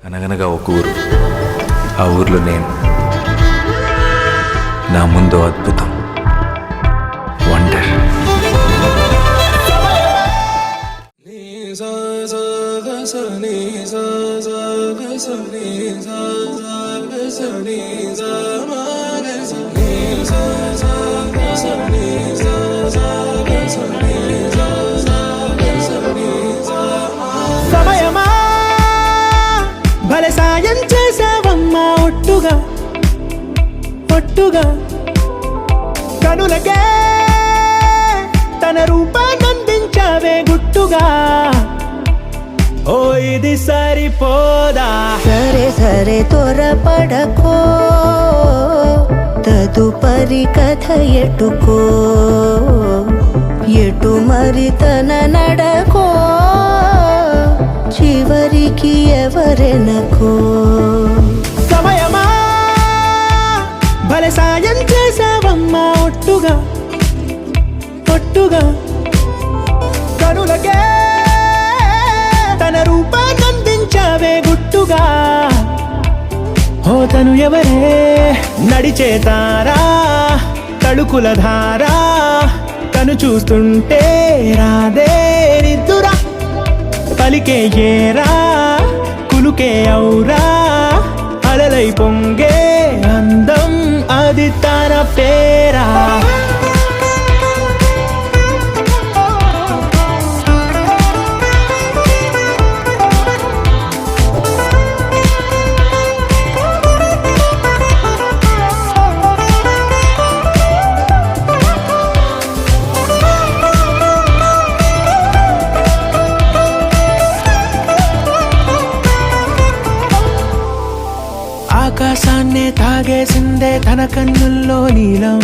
అనగనగా ఒక ఊరు, ఆ ఊర్లో నేను. నా ముందు అద్భుతం, వండర్. సమయమా భలే సాయం చేసావమ్మా, ఒట్టుగా ఒట్టుగా కనులకే తన రూపాన్నందించావే గుట్టుగా. ఓ ఇది సరిపోదా? సరే సరే త్వరపడకో, తదుపరి కథ ఎటుకో, ఎటు మరి తన నడకో, చివరికి ఎవరెనకో. సమయమా భలే సాయం చేసావమ్మా, ఒట్టుగా ఒట్టుగా కనులకే తన రూపాన్నందించావే గుట్టుగా. ఓ తను ఎవరే? నడిచే తారా, తళుకుల ధారా, తను చూస్తుంటే రాదే నిద్దురా. పలికే ఏరా, కులుకే ఔరా, అలలై పొంగే అందం అది తన పేరా. ఆకాశాన్నే తాగేసిందే తన కన్నుల్లో నీలం,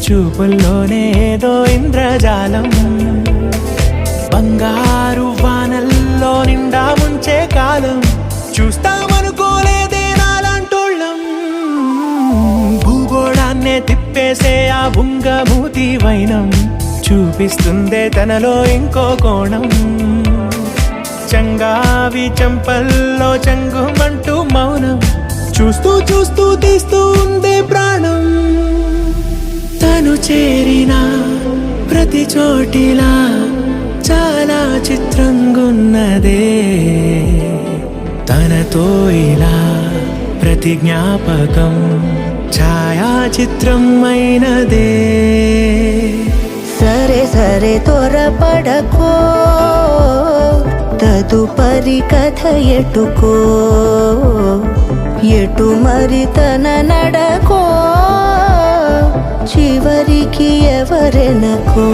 చూపుల్లోనే ఏదో ఇంద్రజాలం. బంగారు వానల్లో నిండా ముంచే కాలం, చూస్తామనుకోలేదే నాలాంటోళ్ళం. భూగోళాన్నే తిప్పేసే ఆ బుంగమూతి వైనం, చూపిస్తుందే తనలో ఇంకో కోణం. చంగావి చంపల్లో చంగుమంటూ మౌనం, చూస్తూ చూస్తూ తీస్తూ ఉందే ప్రాణం. తను చేరిన ప్రతి చోటిలా చాలా చిత్రంగున్నదే, తనతో ఇలా ప్రతి జ్ఞాపకం ఛాయాచిత్రం అయినదే. సరే సరే త్వరపడకో, తదుపరి కథ ఎటుకో, ఎటు మరి తన నడకో, చివరికి ఎవరెనకో.